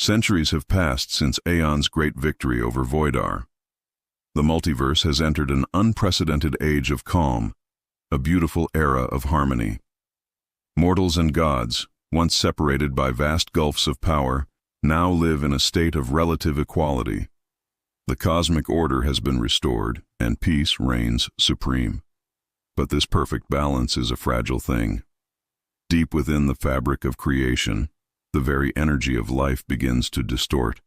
Centuries have passed since Aeon's great victory over Voidar. The multiverse has entered an unprecedented age of calm, a beautiful era of harmony. Mortals and gods, once separated by vast gulfs of power, now live in a state of relative equality. The cosmic order has been restored, and peace reigns supreme. But this perfect balance is a fragile thing. Deep within the fabric of creation, the very energy of life begins to distort,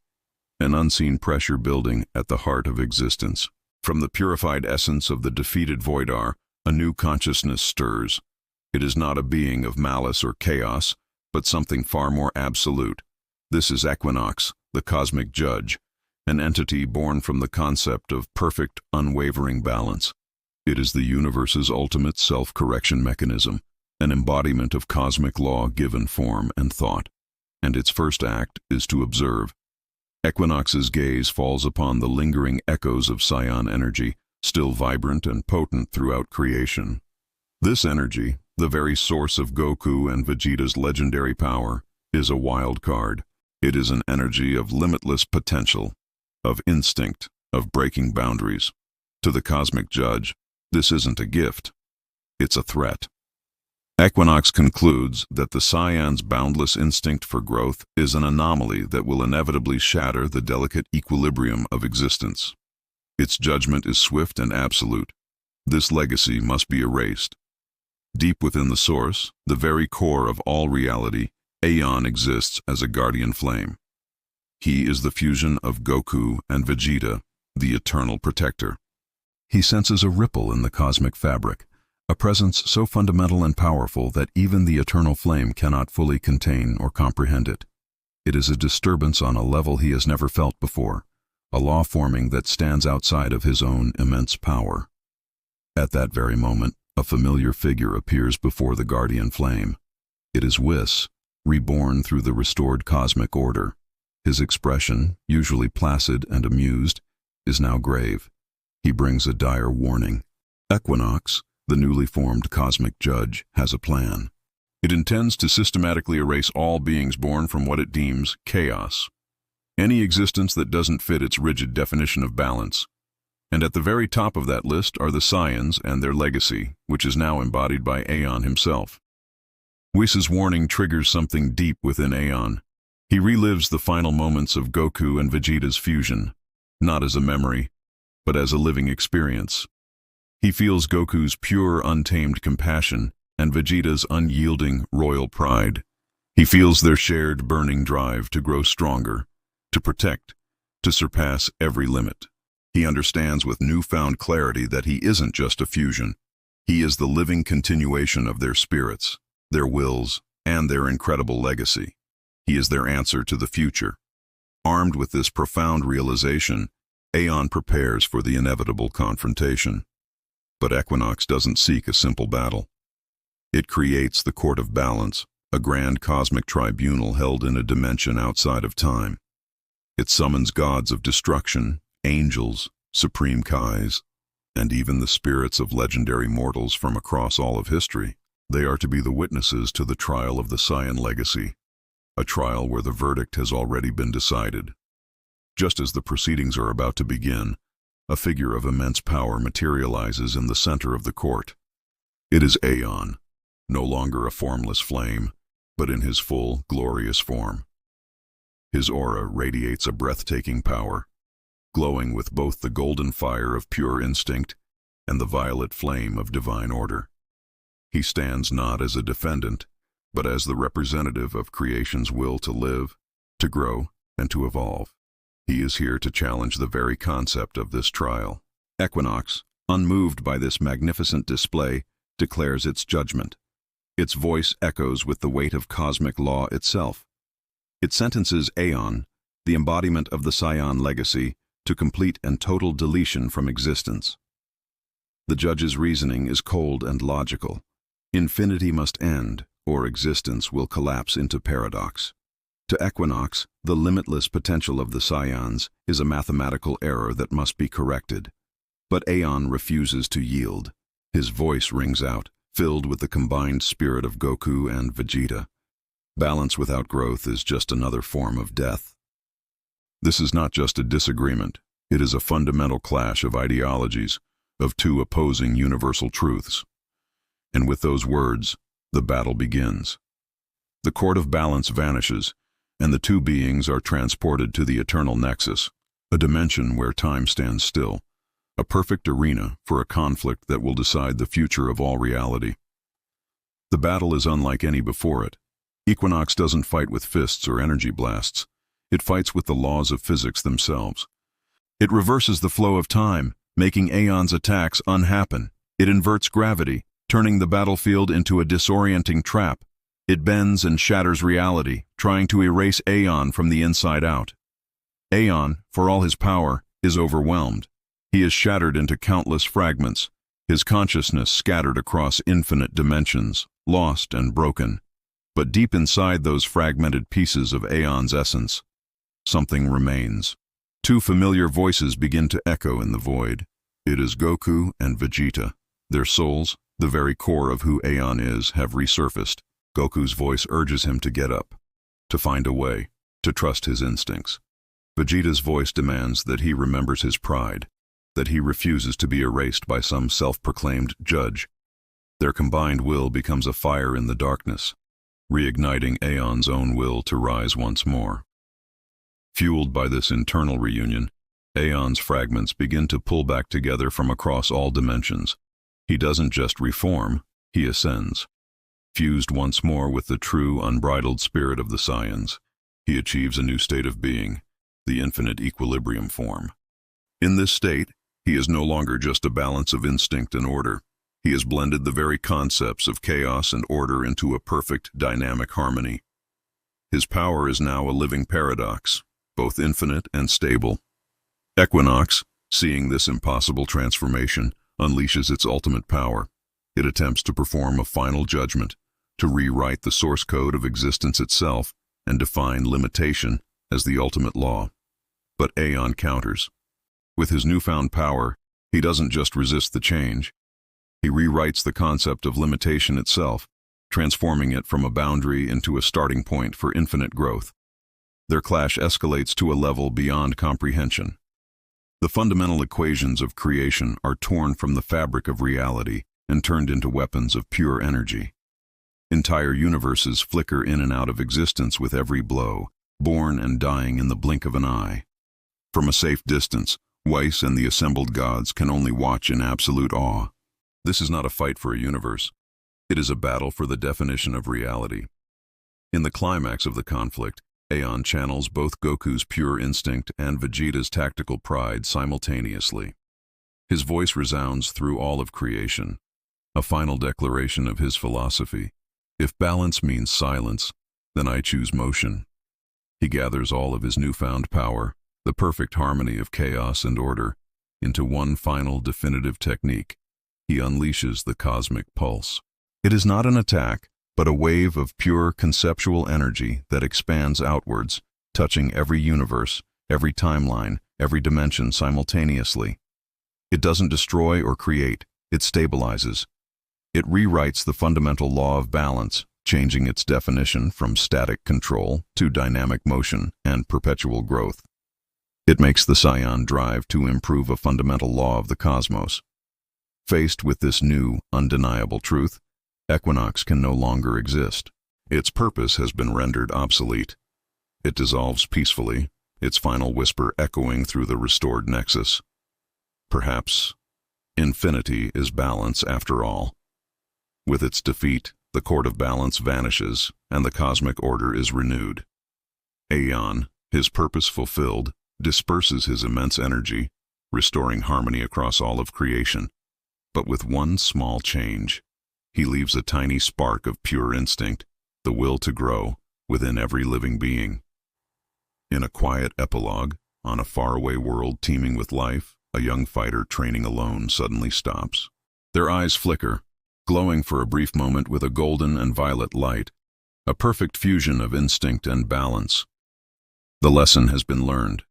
an unseen pressure building at the heart of existence. From the purified essence of the defeated Voidar, a new consciousness stirs. It is not a being of malice or chaos, but something far more absolute. This is Equinox, the cosmic judge, an entity born from the concept of perfect, unwavering balance. It is the universe's ultimate self-correction mechanism, an embodiment of cosmic law given form and thought. And its first act is to observe. Equinox's gaze falls upon the lingering echoes of Saiyan energy, still vibrant and potent throughout creation. This energy, the very source of Goku and Vegeta's legendary power, is a wild card. It is an energy of limitless potential, of instinct, of breaking boundaries. To the cosmic judge, this isn't a gift, it's a threat. Equinox concludes that the Saiyan's boundless instinct for growth is an anomaly that will inevitably shatter the delicate equilibrium of existence. Its judgment is swift and absolute. This legacy must be erased. Deep within the source, the very core of all reality, Aeon exists as a guardian flame. He is the fusion of Goku and Vegeta, the eternal protector. He senses a ripple in the cosmic fabric, a presence so fundamental and powerful that even the eternal flame cannot fully contain or comprehend it. It is a disturbance on a level he has never felt before, a law forming that stands outside of his own immense power. At that very moment, a familiar figure appears before the guardian flame. It is Whis, reborn through the restored cosmic order. His expression, usually placid and amused, is now grave. He brings a dire warning. Equinox, the newly formed cosmic judge, has a plan. It intends to systematically erase all beings born from what it deems chaos, any existence that doesn't fit its rigid definition of balance. And at the very top of that list are the Saiyans and their legacy, which is now embodied by Aeon himself. Whis' warning triggers something deep within Aeon. He relives the final moments of Goku and Vegeta's fusion, not as a memory, but as a living experience. He feels Goku's pure, untamed compassion and Vegeta's unyielding, royal pride. He feels their shared, burning drive to grow stronger, to protect, to surpass every limit. He understands with newfound clarity that he isn't just a fusion. He is the living continuation of their spirits, their wills, and their incredible legacy. He is their answer to the future. Armed with this profound realization, Aeon prepares for the inevitable confrontation. But Equinox doesn't seek a simple battle. It creates the Court of Balance, a grand cosmic tribunal held in a dimension outside of time. It summons gods of destruction, angels, supreme Kais, and even the spirits of legendary mortals from across all of history. They are to be the witnesses to the trial of the Saiyan legacy, a trial where the verdict has already been decided. Just as the proceedings are about to begin, a figure of immense power materializes in the center of the court. It is Aeon, no longer a formless flame, but in his full, glorious form. His aura radiates a breathtaking power, glowing with both the golden fire of pure instinct and the violet flame of divine order. He stands not as a defendant, but as the representative of creation's will to live, to grow, and to evolve. He is here to challenge the very concept of this trial. Equinox, unmoved by this magnificent display, declares its judgment. Its voice echoes with the weight of cosmic law itself. It sentences Aeon, the embodiment of the Saiyan legacy, to complete and total deletion from existence. The judge's reasoning is cold and logical. Infinity must end, or existence will collapse into paradox. To Equinox, the limitless potential of the Saiyans is a mathematical error that must be corrected. But Aeon refuses to yield. His voice rings out, filled with the combined spirit of Goku and Vegeta. Balance without growth is just another form of death. This is not just a disagreement. It is a fundamental clash of ideologies, of two opposing universal truths. And with those words, the battle begins. The court of balance vanishes, and the two beings are transported to the eternal nexus, a dimension where time stands still, a perfect arena for a conflict that will decide the future of all reality. The battle is unlike any before it. Equinox doesn't fight with fists or energy blasts. It fights with the laws of physics themselves. It reverses the flow of time, making Aeon's attacks unhappen. It inverts gravity, turning the battlefield into a disorienting trap. It bends and shatters reality, trying to erase Aeon from the inside out. Aeon, for all his power, is overwhelmed. He is shattered into countless fragments, his consciousness scattered across infinite dimensions, lost and broken. But deep inside those fragmented pieces of Aeon's essence, something remains. Two familiar voices begin to echo in the void. It is Goku and Vegeta. Their souls, the very core of who Aeon is, have resurfaced. Goku's voice urges him to get up, to find a way, to trust his instincts. Vegeta's voice demands that he remembers his pride, that he refuses to be erased by some self-proclaimed judge. Their combined will becomes a fire in the darkness, reigniting Aeon's own will to rise once more. Fueled by this internal reunion, Aeon's fragments begin to pull back together from across all dimensions. He doesn't just reform, he ascends. Fused once more with the true, unbridled spirit of the Saiyans, he achieves a new state of being, the infinite equilibrium form. In this state, he is no longer just a balance of instinct and order. He has blended the very concepts of chaos and order into a perfect, dynamic harmony. His power is now a living paradox, both infinite and stable. Equinox, seeing this impossible transformation, unleashes its ultimate power. It attempts to perform a final judgment, to rewrite the source code of existence itself and define limitation as the ultimate law. But Aeon counters. With his newfound power, he doesn't just resist the change. He rewrites the concept of limitation itself, transforming it from a boundary into a starting point for infinite growth. Their clash escalates to a level beyond comprehension. The fundamental equations of creation are torn from the fabric of reality and turned into weapons of pure energy. Entire universes flicker in and out of existence with every blow, born and dying in the blink of an eye. From a safe distance, Weiss and the assembled gods can only watch in absolute awe. This is not a fight for a universe. It is a battle for the definition of reality. In the climax of the conflict, Aeon channels both Goku's pure instinct and Vegeta's tactical pride simultaneously. His voice resounds through all of creation, a final declaration of his philosophy. If balance means silence, then I choose motion. He gathers all of his newfound power, the perfect harmony of chaos and order, into one final definitive technique. He unleashes the cosmic pulse. It is not an attack, but a wave of pure conceptual energy that expands outwards, touching every universe, every timeline, every dimension simultaneously. It doesn't destroy or create, it stabilizes. It rewrites the fundamental law of balance, changing its definition from static control to dynamic motion and perpetual growth. It makes the Saiyan drive to improve a fundamental law of the cosmos. Faced with this new, undeniable truth, Equinox can no longer exist. Its purpose has been rendered obsolete. It dissolves peacefully, its final whisper echoing through the restored nexus. Perhaps infinity is balance after all. With its defeat, the court of balance vanishes, and the cosmic order is renewed. Aeon, his purpose fulfilled, disperses his immense energy, restoring harmony across all of creation. But with one small change. He leaves a tiny spark of pure instinct, the will to grow, within every living being. In a quiet epilogue, on a faraway world teeming with life, a young fighter training alone suddenly stops. Their eyes flicker, glowing for a brief moment with a golden and violet light, a perfect fusion of instinct and balance. The lesson has been learned.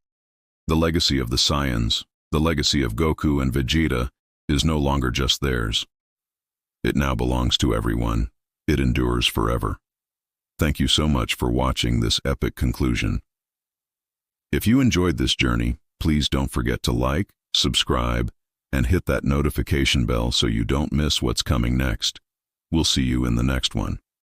The legacy of the Saiyans, the legacy of Goku and Vegeta, is no longer just theirs. It now belongs to everyone. It endures forever. Thank you so much for watching this epic conclusion. If you enjoyed this journey, please don't forget to like, subscribe, and hit that notification bell so you don't miss what's coming next. We'll see you in the next one.